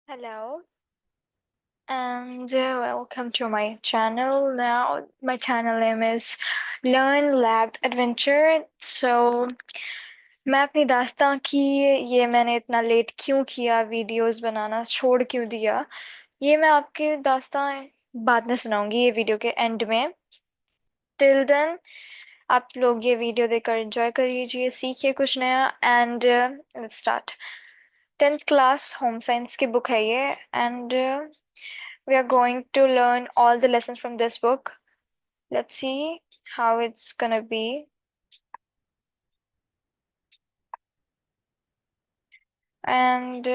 Hello and welcome to my channel. Now, my channel name is Learn Lab Adventure. मैं अपनी दास्तां की ये मैंने इतना लेट क्यों किया, वीडियोस बनाना छोड़ क्यों दिया, ये मैं आपके दास्तां बाद में सुनाऊंगी ये वीडियो के एंड में। टिल देन आप लोग ये वीडियो देखकर एंजॉय करिए, सीखिए कुछ नया and let's start. 10th class home science की बुक है ये and we are going to learn all the lessons from this book. Let's see how it's gonna be. And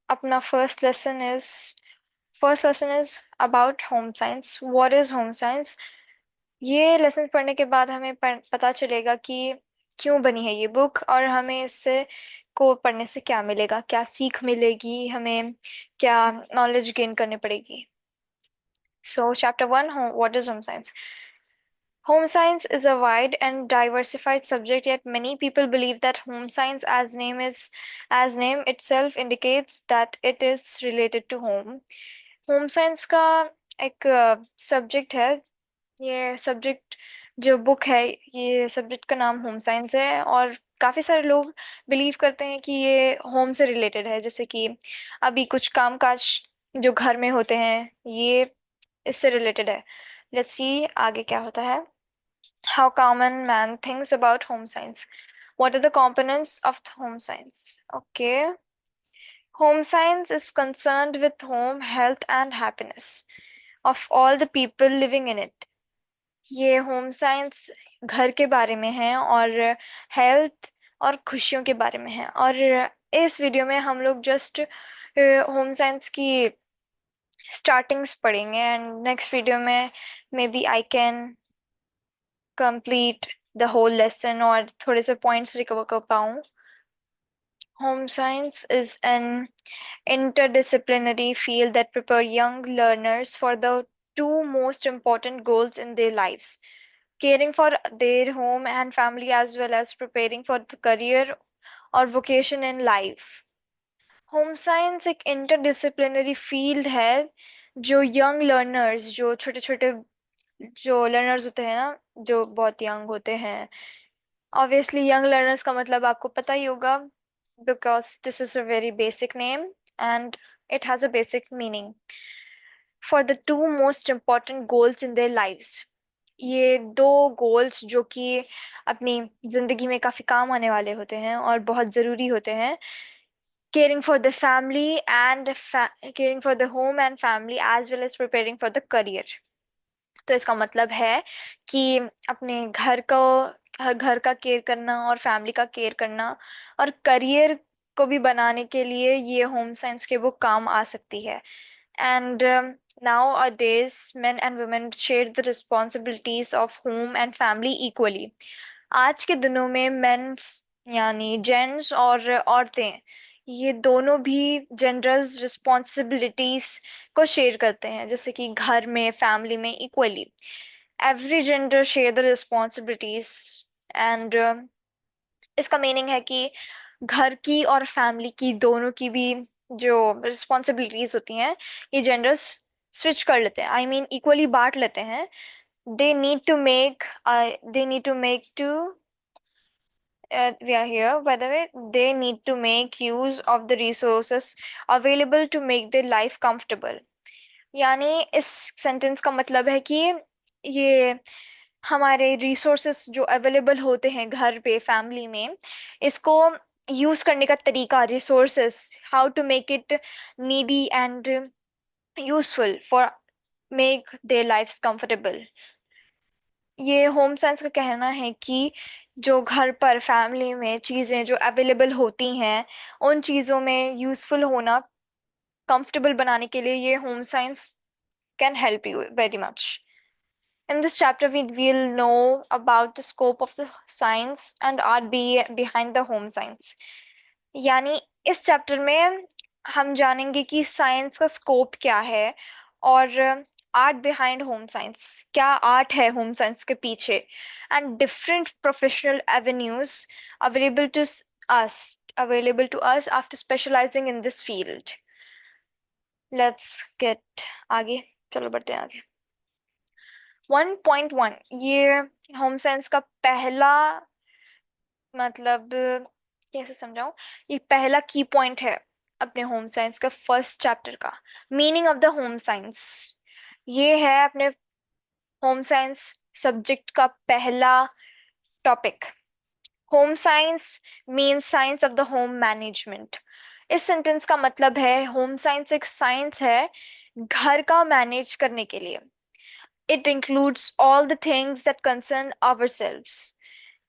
अपना first lesson is about home science. What is home science? ये lesson पढ़ने के बाद हमें पता चलेगा कि क्यों बनी है ये बुक और हमें इससे को पढ़ने से क्या मिलेगा, क्या सीख मिलेगी, हमें क्या नॉलेज गेन करनी पड़ेगी। So chapter 1, what is home science? Home science is a wide and diversified subject, yet many people believe that home science as name itself indicates that it is related to home. Home science का एक subject है। ये subject जो book है, ये subject का नाम home science है और काफी सारे लोग बिलीव करते हैं कि ये होम से रिलेटेड है, जैसे कि अभी कुछ काम काज जो घर में होते हैं ये इससे रिलेटेड है। लेट्स सी आगे क्या होता है। How common man thinks about home science. What are the components of the home science? Okay. Home science is concerned with home, health and happiness of all the people living in it. ये home science घर के बारे में है और health और खुशियों के बारे में है। और इस वीडियो में हम लोग जस्ट होम साइंस की स्टार्टिंग्स पढ़ेंगे एंड नेक्स्ट वीडियो में maybe I can complete the whole lesson और थोड़े से पॉइंट्स रिकवर कर पाऊँ। Home science is an interdisciplinary field that prepare young learners for the two most important goals in their lives, caring for their home and family as well as preparing for the career or vocation in life. Home science एक interdisciplinary field है जो young learners, जो छोटे छोटे जो learners होते हैं ना, जो बहुत यंग होते हैं। ऑब्वियसली यंग लर्नर्स का मतलब आपको पता ही होगा, because this is a very basic name and it has a basic meaning for the two most important goals in their lives. ये दो गोल्स जो कि अपनी जिंदगी में काफी काम आने वाले होते हैं और बहुत जरूरी होते हैं, caring for the family and caring for the home and family as well as preparing for the career। तो इसका मतलब है कि अपने घर का केयर करना और फैमिली का केयर करना और करियर को भी बनाने के लिए ये होम साइंस की बुक काम आ सकती है। And nowadays men and women share the responsibilities of home and family equally। आज के दिनों में मेंस यानी जेंट्स और औरतें, ये दोनों भी जेंडर्स रिस्पॉन्सिबिलिटीज को शेयर करते हैं, जैसे कि घर में फैमिली में equally every gender share the responsibilities. And इसका मीनिंग है कि घर की और फैमिली की दोनों की भी जो रिस्पॉन्सिबिलिटीज होती हैं ये जेंडर्स स्विच कर लेते हैं, आई मीन इक्वली बांट लेते हैं। they need to make they need to make to we are here by the way, they need to make use of the resources available to make their life comfortable। यानी इस sentence का मतलब है कि ये हमारे रिसोर्सेस जो available होते हैं घर पे फैमिली में, इसको यूज करने का तरीका, resources, how to make it needy and useful for make their lifes comfortable. ये होम साइंस का कहना है कि जो घर पर फैमिली में चीजें जो अवेलेबल होती हैं उन चीजों में यूजफुल होना, कंफर्टेबल बनाने के लिए ये home science can help you very much. In this chapter, we will know about the scope of the science and art behind the home science। यानी इस चैप्टर में हम जानेंगे कि साइंस का स्कोप क्या है और आर्ट बिहाइंड होम साइंस, क्या आर्ट है होम साइंस के पीछे, and different professional avenues available to us available to us after specializing in this field। Let's get आगे, चलो बढ़ते हैं आगे। 1.1, ये होम साइंस का पहला, मतलब कैसे समझाऊं, ये पहला की पॉइंट है अपने होम साइंस का फर्स्ट चैप्टर का। Meaning of the home science, ये है अपने होम साइंस सब्जेक्ट का पहला topic. Home science means science of the home management. इस सेंटेंस का मतलब है होम साइंस एक साइंस है घर का मैनेज करने के लिए। It includes all the things that concern ourselves,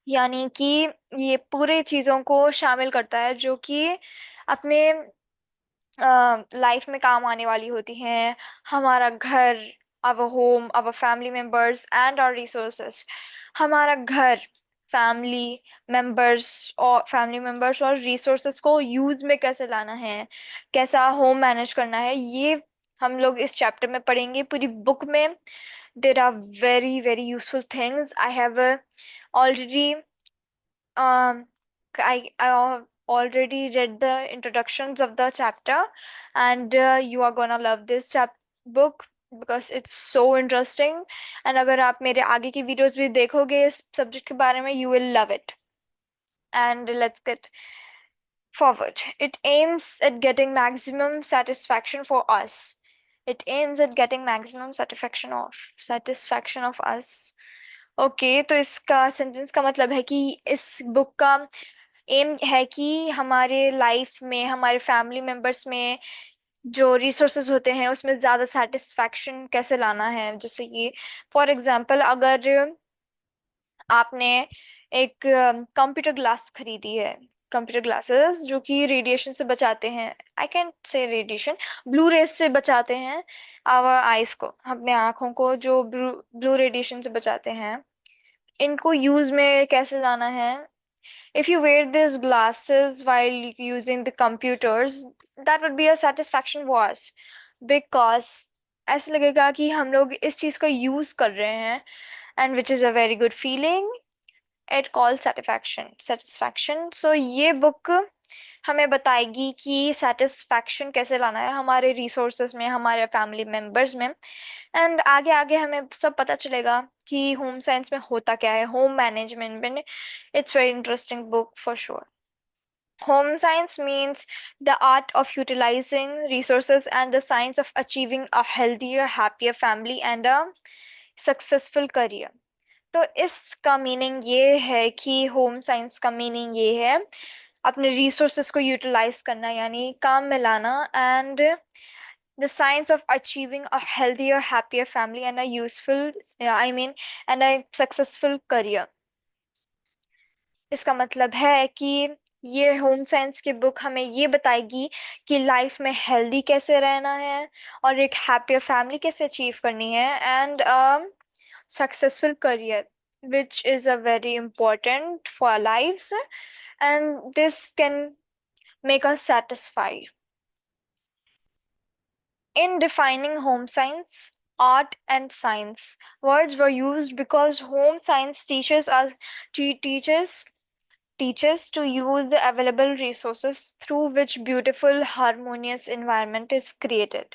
यानी कि ये पूरे चीजों को शामिल करता है जो कि अपने लाइफ में काम आने वाली होती हैं। हमारा घर, our home, our family members and our resources. हमारा घर, फैमिली मेंबर्स और रिसोर्सेस को यूज में कैसे लाना है, कैसा होम मैनेज करना है, ये हम लोग इस चैप्टर में पढ़ेंगे। पूरी बुक में there are very very useful things. I have already I already read the introductions of the chapter, and you are gonna love this chap book because it's so interesting. And अगर आप मेरे आगे की videos भी देखोगे इस subject के बारे में, you will love it. And let's get forward. It aims at getting maximum satisfaction for us. It aims at getting maximum satisfaction of us. Okay, तो इसका सेंटेंस का मतलब है कि इस बुक का एम है कि हमारे लाइफ में, हमारे फैमिली मेंबर्स में जो रिसोर्सेज होते हैं उसमें ज्यादा सेटिस्फैक्शन कैसे लाना है। जैसे कि फॉर एग्जांपल, अगर आपने एक कंप्यूटर ग्लास खरीदी है, कंप्यूटर ग्लासेस जो कि रेडिएशन से बचाते हैं, I can say radiation, blue rays से बचाते हैं आवर आईज को, अपने आंखों को, जो ब्लू रेडिएशन से बचाते हैं, इनको यूज में कैसे लाना है। If you wear these glasses while using the computers, that would be a satisfaction for us because ऐसा लगेगा कि हम लोग इस चीज को यूज कर रहे हैं, and which is a very good feeling. It calls satisfaction. So ये बुक हमें बताएगी कि सेटिस्फैक्शन कैसे लाना है हमारे रिसोर्सेस में, हमारे फैमिली मेंबर्स में। एंड आगे आगे हमें सब पता चलेगा कि होम साइंस में होता क्या है, होम मैनेजमेंट में। It's very interesting book for sure. Home science means the art of utilizing resources and the science of achieving a healthier, happier family and a successful career. तो इसका meaning ये है कि होम साइंस का meaning ये है अपने resources को यूटिलाइज करना, यानी काम में लाना, and the science of achieving a healthier, happier family and a useful, I mean, and a successful career. इसका मतलब है कि ये होम साइंस की बुक हमें ये बताएगी कि लाइफ में हेल्दी कैसे रहना है और एक हैप्पियर फैमिली कैसे अचीव करनी है, and successful career which is a very important for our lives, and this can make us satisfied. In defining home science, art and science, words were used because home science teaches to use the available resources through which beautiful harmonious environment is created.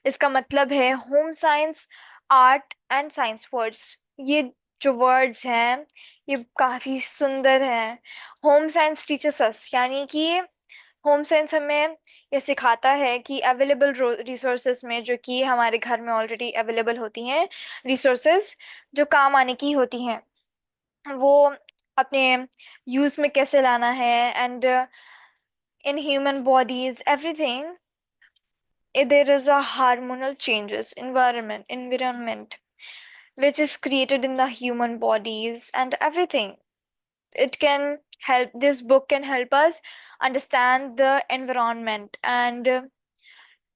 इसका मतलब है home science, art and science words, ये जो words हैं ये काफी सुंदर हैं। होम साइंस टीचर्स अस, यानी कि होम साइंस हमें ये सिखाता है कि अवेलेबल रिसोर्सेस में, जो कि हमारे घर में ऑलरेडी अवेलेबल होती हैं, रिसोर्सेस जो काम आने की होती हैं, वो अपने यूज में कैसे लाना है। And in human bodies everything, there is a hormonal changes environment which is created in the human bodies and everything. It can help, this book can help us understand the environment, and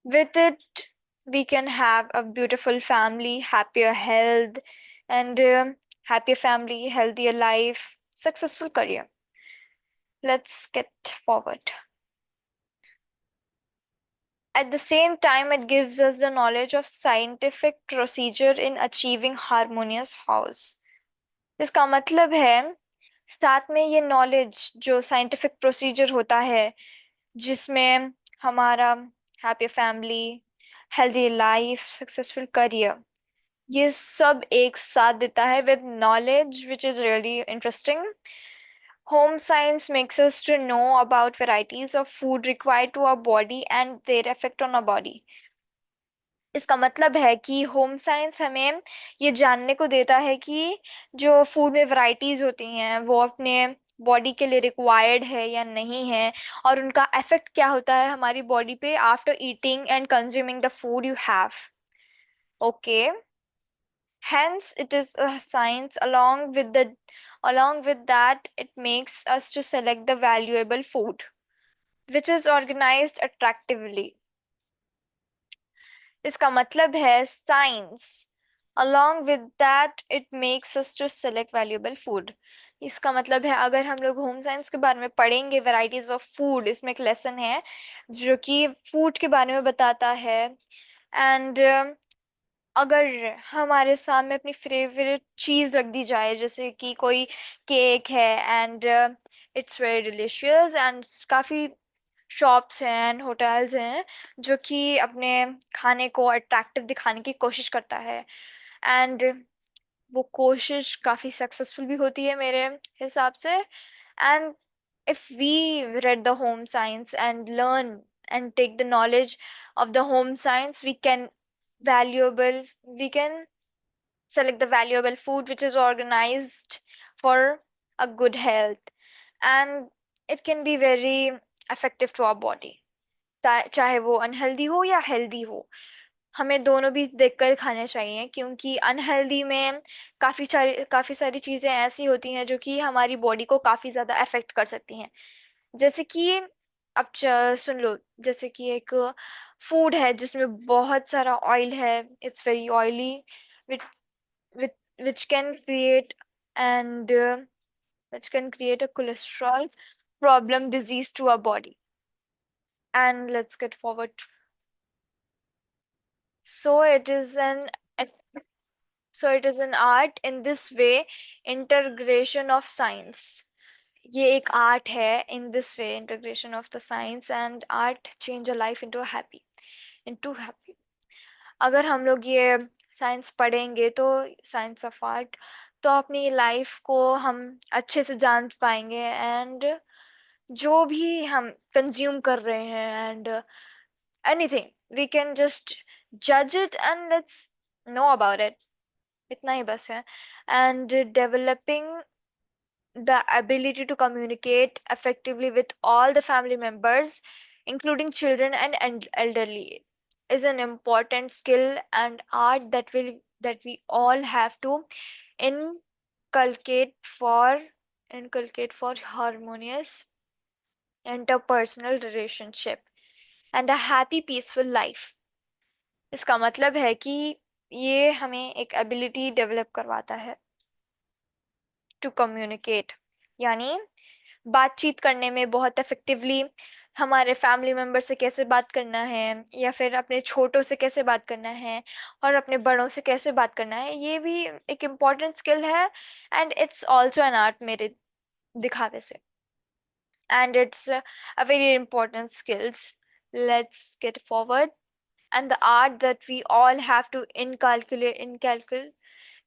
with it we can have a beautiful family, happier health, and happier family, healthier life, successful career. Let's get forward. At the same time, it gives us the knowledge of scientific procedure in achieving harmonious house. इसका मतलब है साथ में ये knowledge जो scientific procedure होता है, जिसमें हमारा happy family, healthy life, successful career, ये सब एक साथ देता है with knowledge which is really interesting. Home science makes us to know about varieties of food required to our body and their effect on our body. इसका मतलब है कि होम साइंस हमें ये जानने को देता है कि जो फूड में वैरायटीज होती हैं वो अपने बॉडी के लिए रिक्वायर्ड है या नहीं है, और उनका इफेक्ट क्या होता है हमारी बॉडी पे after eating and consuming the food you have. Okay. Hence, it is a science. Along with that, it makes us to select the valuable food, which is organized attractively. इसका मतलब है science. Along with that, it makes us to select valuable food. इसका मतलब है अगर हम लोग home science के बारे में पढ़ेंगे, वैरायटीज ऑफ फूड, इसमें एक लेसन है जो कि फूड के बारे में बताता है. एंड अगर हमारे सामने अपनी फेवरेट चीज रख दी जाए, जैसे कि कोई केक है and it's very delicious, and काफी शॉप्स हैं एंड होटल्स हैं जो कि अपने खाने को अट्रैक्टिव दिखाने की कोशिश करता है, एंड वो कोशिश काफी सक्सेसफुल भी होती है मेरे हिसाब से. And if we read the home science and learn and take the knowledge of the home science, valuable we can select the valuable food which is organized for a good health, and it can be very effective to our body. चाहे वो unhealthy हो या healthy हो, हमें दोनों भी देखकर खाने चाहिए, क्योंकि अनहेल्दी में काफी सारी चीजें ऐसी होती हैं जो कि हमारी बॉडी को काफी ज्यादा अफेक्ट कर सकती हैं. जैसे कि अब सुन लो, जैसे कि एक फूड है जिसमें बहुत सारा ऑयल है, it's very oily, which, which can create and which can create a cholesterol problem disease to our body. And let's get forward. So it is an so it is an art in this way, integration of science. ये एक art है. In this way integration of the science and art change a life into happy. अगर हम लोग ये science पढ़ेंगे तो science of art, तो अपनी लाइफ को हम अच्छे से जान पाएंगे, एंड जो भी हम कंज्यूम कर रहे हैं and anything we can just जज it and let's know about it. इतना ही बस है. And developing the ability to communicate effectively with all the family members, including children and elderly, is an important skill and art that we all have to inculcate for inculcate for harmonious interpersonal relationship and a happy peaceful life. इसका मतलब है कि ये हमें एक ability develop करवाता है to communicate, यानी बातचीत करने में बहुत इफेक्टिवली, हमारे फैमिली मेंबर से कैसे बात करना है, या फिर अपने छोटों से कैसे बात करना है, और अपने बड़ों से कैसे बात करना है, ये भी एक इम्पोर्टेंट स्किल है. And it's also an art मेरे दिखावे से, and it's a very important skills. Let's get forward. And the art that we all have to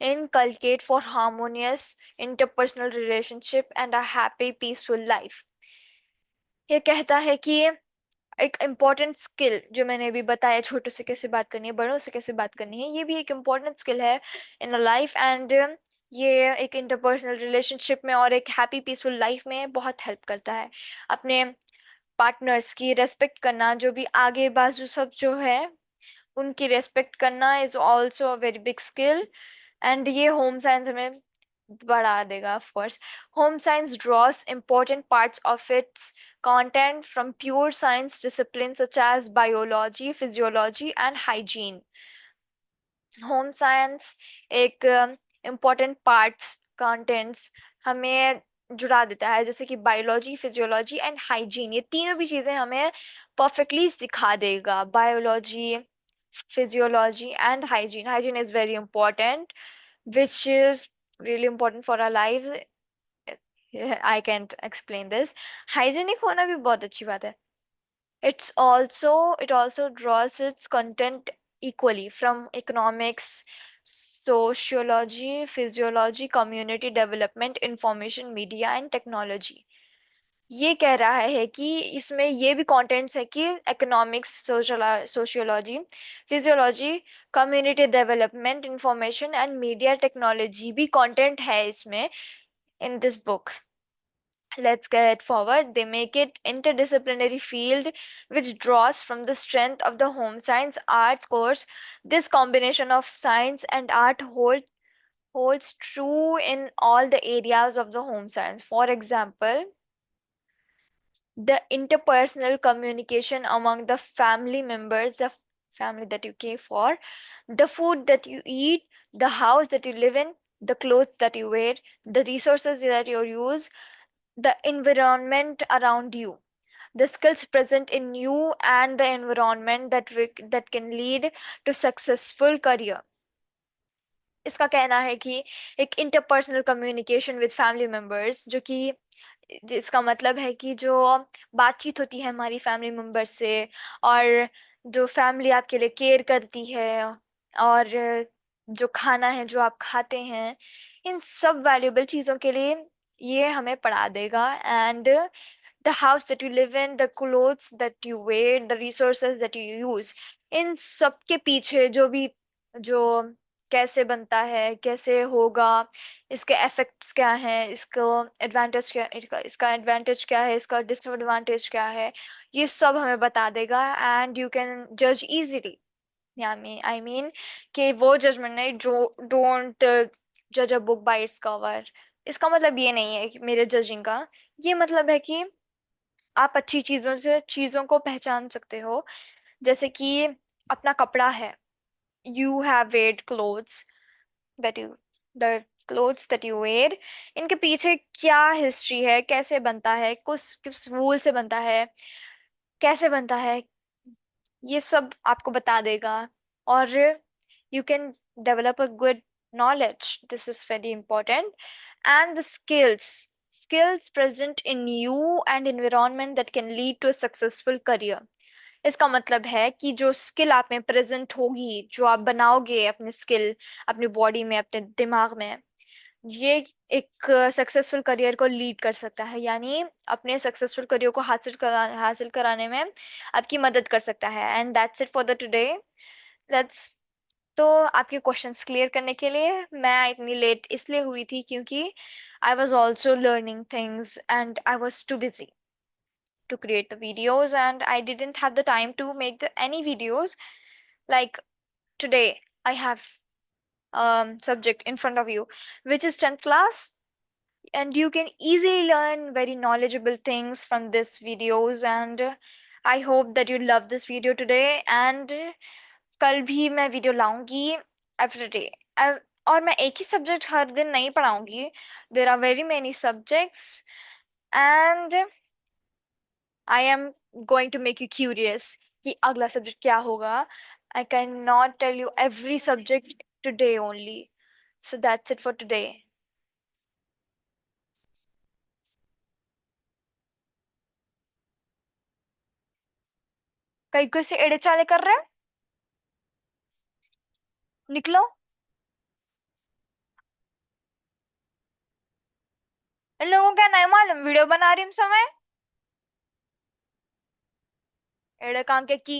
inculcate for harmonious interpersonal relationship and a happy peaceful life. ये कहता है कि एक important skill जो मैंने अभी बताया, छोटों से कैसे बात करनी है, बड़ों से कैसे बात करनी है, ये भी एक इम्पोर्टेंट स्किल है इन लाइफ, एंड ये एक इंटरपर्सनल रिलेशनशिप में और एक हैप्पी पीसफुल लाइफ में बहुत हेल्प करता है. अपने पार्टनर्स की रेस्पेक्ट करना, जो भी आगे बाजू सब जो है उनकी रेस्पेक्ट करना is also a very big skill. And ये होम साइंस हमें बढ़ा देगा, of course. Home science draws important parts of its content from pure science disciplines such as biology, physiology, and hygiene. Home science एक important parts contents हमें जुड़ा देता है, जैसे कि बायोलॉजी, फिजियोलॉजी एंड हाइजीन. ये तीनों भी चीजें हमें परफेक्टली सिखा देगा. Biology, physiology and hygiene is very important, which is really important for our lives. I can't explain this. Hygienic होना भी बहुत अच्छी बात है. It also draws its content equally from economics, sociology, physiology, community development, information, media and technology. ये कह रहा है कि इसमें ये भी कंटेंट्स है कि economics, sociology, physiology, community development, information and media technology भी कंटेंट है इसमें in this book. Let's get forward. They make it interdisciplinary field which draws from the strength of the home science arts course. This combination of science and art holds true in all the areas of the home science. For example, the interpersonal communication among the family members, the family that you care for, the food that you eat, the house that you live in, the clothes that you wear, the resources that you use, the environment around you, the skills present in you and the environment that can lead to successful career. इसका कहना है कि एक interpersonal communication with family members, जो कि जिसका मतलब है कि जो बातचीत होती है हमारी फैमिली मेंबर से, और जो फैमिली आपके लिए केयर करती है, और जो खाना है जो आप खाते हैं, इन सब वैल्यूएबल चीज़ों के लिए ये हमें पढ़ा देगा. And the house that you live in, the clothes that you wear, the resources that you use, इन सब के पीछे जो कैसे बनता है, कैसे होगा, इसके इफेक्ट्स क्या हैं, इसका एडवांटेज क्या है, इसका डिसएडवांटेज क्या है, ये सब हमें बता देगा. एंड यू कैन जज इजीली. आई मीन कि वो जजमेंट नहीं, जो डोंट जज a book by its cover. इसका मतलब ये नहीं है कि मेरे जजिंग का, ये मतलब है कि आप अच्छी चीजों से चीजों को पहचान सकते हो. जैसे कि अपना कपड़ा है, you have weared clothes that you the clothes that you wear, इनके पीछे क्या हिस्ट्री है, कैसे बनता है, किस किस वूल से बनता है, कैसे बनता है, ये सब आपको बता देगा. और you can develop a good knowledge. This is very important. And the skills present in you and environment that can lead to a successful career. इसका मतलब है कि जो स्किल आप में प्रेजेंट होगी, जो आप बनाओगे अपने स्किल, अपनी बॉडी में, अपने दिमाग में, ये एक सक्सेसफुल करियर को लीड कर सकता है, यानी अपने सक्सेसफुल करियर को हासिल कराने में आपकी मदद कर सकता है. And that's it for the today. Let's तो आपके क्वेश्चंस क्लियर करने के लिए मैं इतनी लेट इसलिए हुई थी क्योंकि I was also learning things and I was too busy to create the videos, and I didn't have the time to make any videos. Like today I have subject in front of you which is 10th class, and you can easily learn very knowledgeable things from this videos. And I hope that you love this video today. And कल भी मैं video लाऊंगी every day. और मैं एक ही subject हर दिन नहीं पढ़ाऊंगी. There are very many subjects, and I am going to make you curious कि अगला सब्जेक्ट क्या होगा. I can not tell you every subject today only. So that's it for today. कई कोई से एड़े चाले कर रहे हैं, निकलो. इन लोगों क्या नहीं मालूम वीडियो बना रही हूँ समय, एड़े काम के की